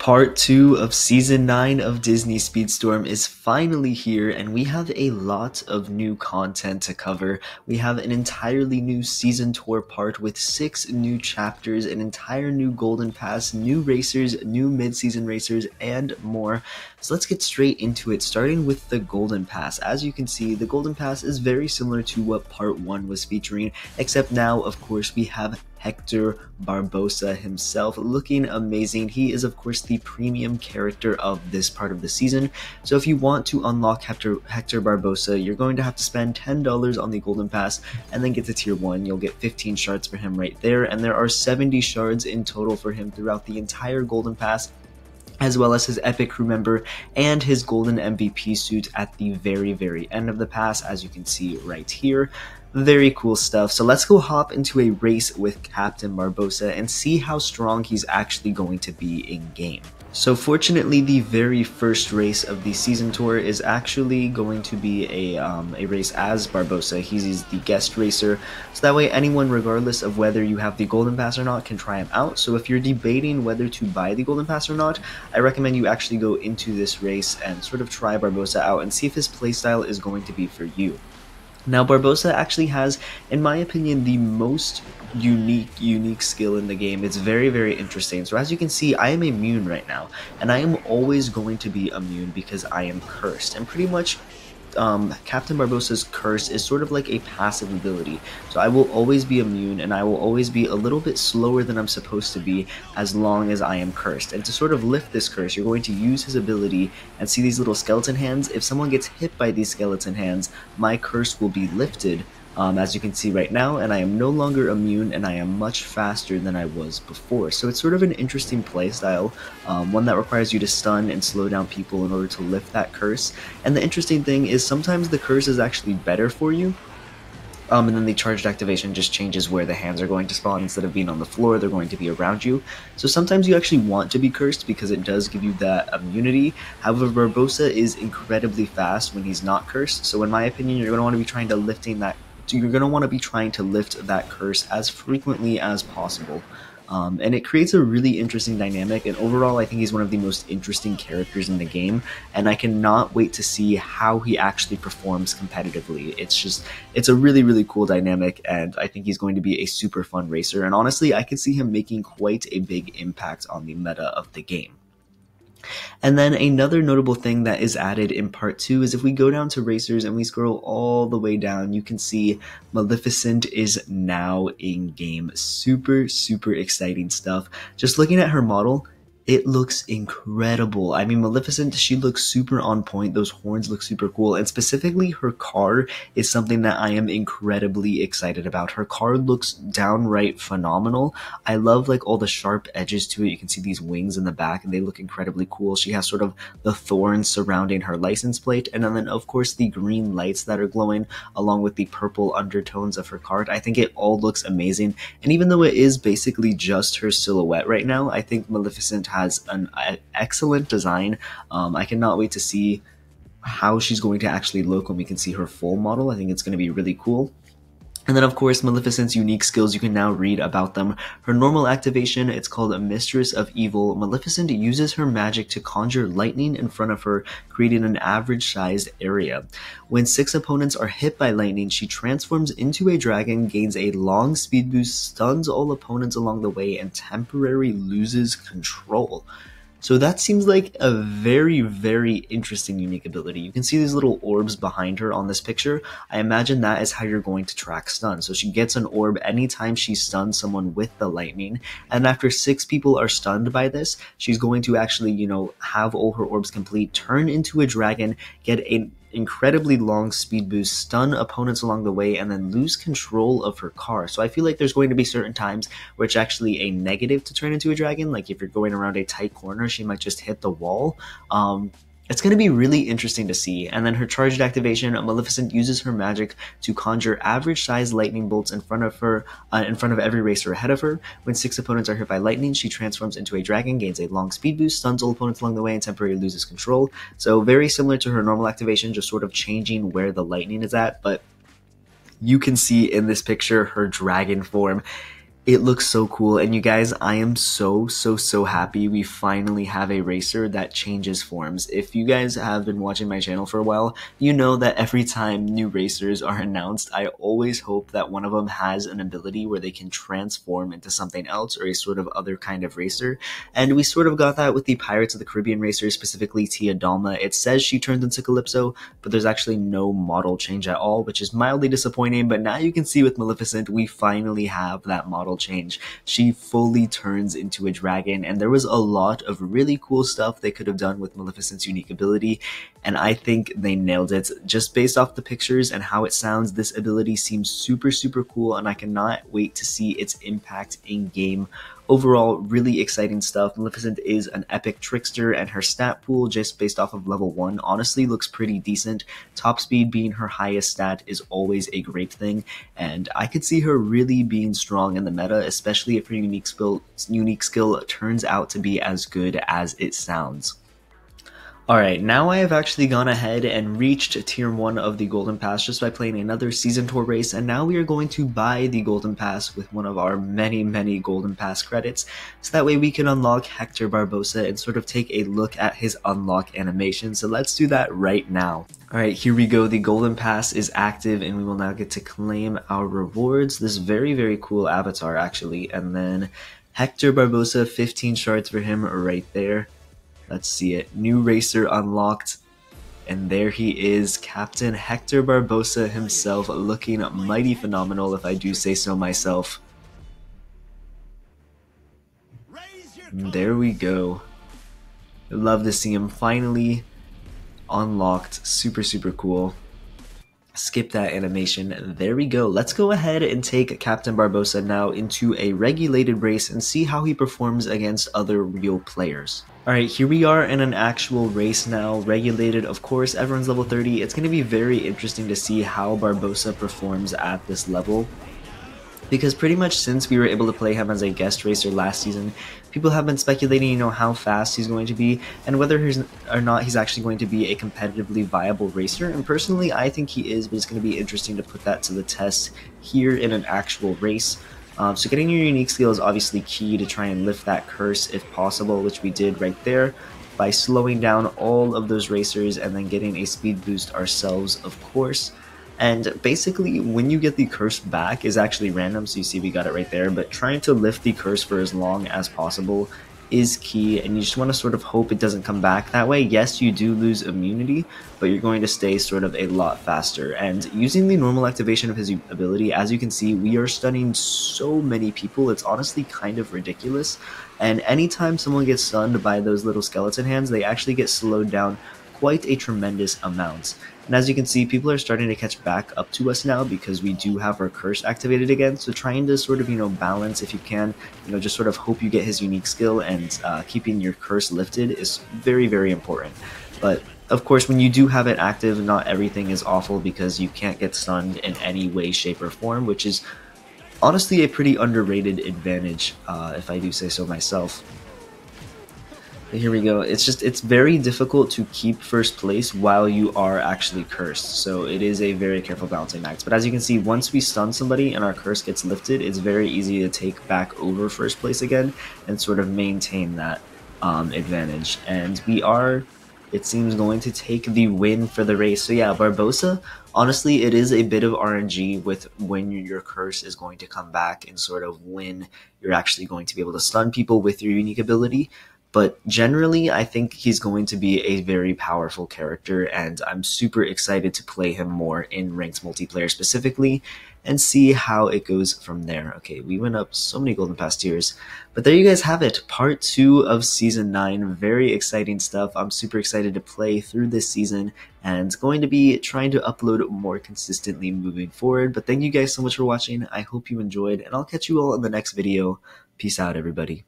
Part 2 of Season 9 of Disney Speedstorm is finally here, and we have a lot of new content to cover. We have an entirely new season tour part with 6 new chapters, an entire new Golden Pass, new racers, new mid-season racers, and more. So let's get straight into it, starting with the Golden Pass. As you can see, the Golden Pass is very similar to what Part 1 was featuring, except now, of course, we have Hector Barbossa himself, looking amazing. He is, of course, the premium character of this part of the season. So if you want to unlock Hector Barbossa, you're going to have to spend $10 on the Golden Pass and then get to Tier 1. You'll get 15 shards for him right there, and there are 70 shards in total for him throughout the entire Golden Pass, as well as his epic crew member and his golden MVP suit at the very end of the pass, as you can see right here. Very cool stuff. So let's go hop into a race with Captain Barbossa and see how strong he's actually going to be in game. So fortunately, the very first race of the season tour is actually going to be a race as Barbossa. He's the guest racer, so that way anyone, regardless of whether you have the Golden Pass or not, can try him out. So if you're debating whether to buy the Golden Pass or not, I recommend you actually go into this race and sort of try Barbossa out and see if his playstyle is going to be for you. Now, Barbossa actually has, in my opinion, the most unique skill in the game. It's very interesting. So as you can see, I am immune right now, and I am always going to be immune because I am cursed. And pretty much Captain Barbossa's curse is sort of like a passive ability. So I will always be immune, and I will always be a little bit slower than I'm supposed to be as long as I am cursed. And to sort of lift this curse, you're going to use his ability and see these little skeleton hands. If someone gets hit by these skeleton hands, my curse will be lifted, as you can see right now, and I am no longer immune, and I am much faster than I was before. So it's sort of an interesting playstyle, one that requires you to stun and slow down people in order to lift that curse. And the interesting thing is sometimes the curse is actually better for you, and then the charged activation just changes where the hands are going to spawn. Instead of being on the floor, they're going to be around you. So sometimes you actually want to be cursed because it does give you that immunity. However, Barbossa is incredibly fast when he's not cursed, so in my opinion, you're going to want to be trying to lift that curse as frequently as possible. And it creates a really interesting dynamic, and overall I think he's one of the most interesting characters in the game, and I cannot wait to see how he actually performs competitively. It's a really cool dynamic, and I think he's going to be a super fun racer, and honestly I could see him making quite a big impact on the meta of the game. And then another notable thing that is added in part 2 is if we go down to racers and we scroll all the way down, you can see Maleficent is now in game. Super exciting stuff. Just looking at her model, it looks incredible. I mean, Maleficent, she looks super on point. Those horns look super cool. And specifically, her car is something that I am incredibly excited about. Her car looks downright phenomenal. I love like all the sharp edges to it. You can see these wings in the back and they look incredibly cool. She has sort of the thorns surrounding her license plate. And then of course the green lights that are glowing along with the purple undertones of her card. I think it all looks amazing. And even though it is basically just her silhouette right now, I think Maleficent has an excellent design. I cannot wait to see how she's going to actually look when we can see her full model. I think it's going to be really cool. And then of course Maleficent's unique skills, you can now read about them. Her normal activation, it's called a Mistress of Evil. Maleficent uses her magic to conjure lightning in front of her, creating an average sized area. When 6 opponents are hit by lightning, she transforms into a dragon, gains a long speed boost, stuns all opponents along the way, and temporarily loses control. So that seems like a very interesting unique ability. You can see these little orbs behind her on this picture. I imagine that is how you're going to track stun. So she gets an orb anytime she stuns someone with the lightning, and after 6 people are stunned by this, she's going to actually, have all her orbs complete, turn into a dragon, get an incredibly long speed boost, stun opponents along the way, and then lose control of her car. So I feel like there's going to be certain times where it's actually a negative to turn into a dragon. Like if you're going around a tight corner, she might just hit the wall. It's going to be really interesting to see. And then her charged activation, Maleficent uses her magic to conjure average-sized lightning bolts in front of her, in front of every racer ahead of her. When 6 opponents are hit by lightning, she transforms into a dragon, gains a long speed boost, stuns all opponents along the way, and temporarily loses control. So very similar to her normal activation, just sort of changing where the lightning is at. But you can see in this picture her dragon form. It looks so cool, and you guys, I am so happy we finally have a racer that changes forms. If you guys have been watching my channel for a while, you know that every time new racers are announced, I always hope that one of them has an ability where they can transform into something else or a sort of other kind of racer, and we sort of got that with the Pirates of the Caribbean racer, specifically Tia Dalma. It says she turns into Calypso, but there's actually no model change at all, which is mildly disappointing, but now you can see with Maleficent, we finally have that model change. She fully turns into a dragon, and there was a lot of really cool stuff they could have done with Maleficent's unique ability, and I think they nailed it. Just based off the pictures and how it sounds, this ability seems super cool, and I cannot wait to see its impact in game. Overall, really exciting stuff. Maleficent is an epic trickster, and her stat pool, just based off of level 1, honestly looks pretty decent. Top speed being her highest stat is always a great thing, and I could see her really being strong in the meta, especially if her unique skill turns out to be as good as it sounds. Alright, now I have actually gone ahead and reached tier 1 of the Golden Pass just by playing another Season Tour race, and now we are going to buy the Golden Pass with one of our many Golden Pass credits, so that way we can unlock Hector Barbosa and sort of take a look at his unlock animation. So let's do that right now. Alright, here we go. The Golden Pass is active, and we will now get to claim our rewards. This very cool avatar, actually, and then Hector Barbosa, 15 shards for him right there. Let's see it. New racer unlocked. And there he is, Captain Hector Barbosa himself, looking mighty phenomenal if I do say so myself. And there we go. Love to see him finally unlocked. Super cool. Skip that animation. There we go. Let's go ahead and take Captain Barbosa now into a regulated race and see how he performs against other real players. Alright, here we are in an actual race now, regulated. Of course, everyone's level 30. It's going to be very interesting to see how Barbosa performs at this level, because pretty much since we were able to play him as a guest racer last season, people have been speculating, how fast he's going to be and whether or not he's actually going to be a competitively viable racer. And personally, I think he is, but it's going to be interesting to put that to the test here in an actual race. So getting your unique skill is obviously key to try and lift that curse if possible, which we did right there by slowing down all of those racers and then getting a speed boost ourselves, of course. And basically, when you get the curse back is actually random, so you see we got it right there, but trying to lift the curse for as long as possible is key, and you just want to sort of hope it doesn't come back. That way, yes, you do lose immunity, but you're going to stay sort of a lot faster. And using the normal activation of his ability, as you can see, we are stunning so many people, it's honestly kind of ridiculous. And anytime someone gets stunned by those little skeleton hands, they actually get slowed down quite a tremendous amount. And as you can see, people are starting to catch back up to us now because we do have our curse activated again. So trying to sort of, balance if you can, just sort of hope you get his unique skill, and keeping your curse lifted is very important. But of course, when you do have it active, not everything is awful because you can't get stunned in any way, shape, or form, which is honestly a pretty underrated advantage, if I do say so myself. Here we go. It's very difficult to keep first place while you are actually cursed, so it is a very careful balancing act. But as you can see, once we stun somebody and our curse gets lifted, it's very easy to take back over first place again and sort of maintain that advantage. And we are, it seems, going to take the win for the race. So yeah, Barbosa, honestly, it is a bit of RNG with when your curse is going to come back and sort of when you're actually going to be able to stun people with your unique ability. But generally, I think he's going to be a very powerful character, and I'm super excited to play him more in ranked multiplayer specifically and see how it goes from there. Okay, we went up so many Golden Pass tiers, but there you guys have it. Part 2 of Season 9. Very exciting stuff. I'm super excited to play through this season and going to be trying to upload more consistently moving forward. But thank you guys so much for watching. I hope you enjoyed, and I'll catch you all in the next video. Peace out, everybody.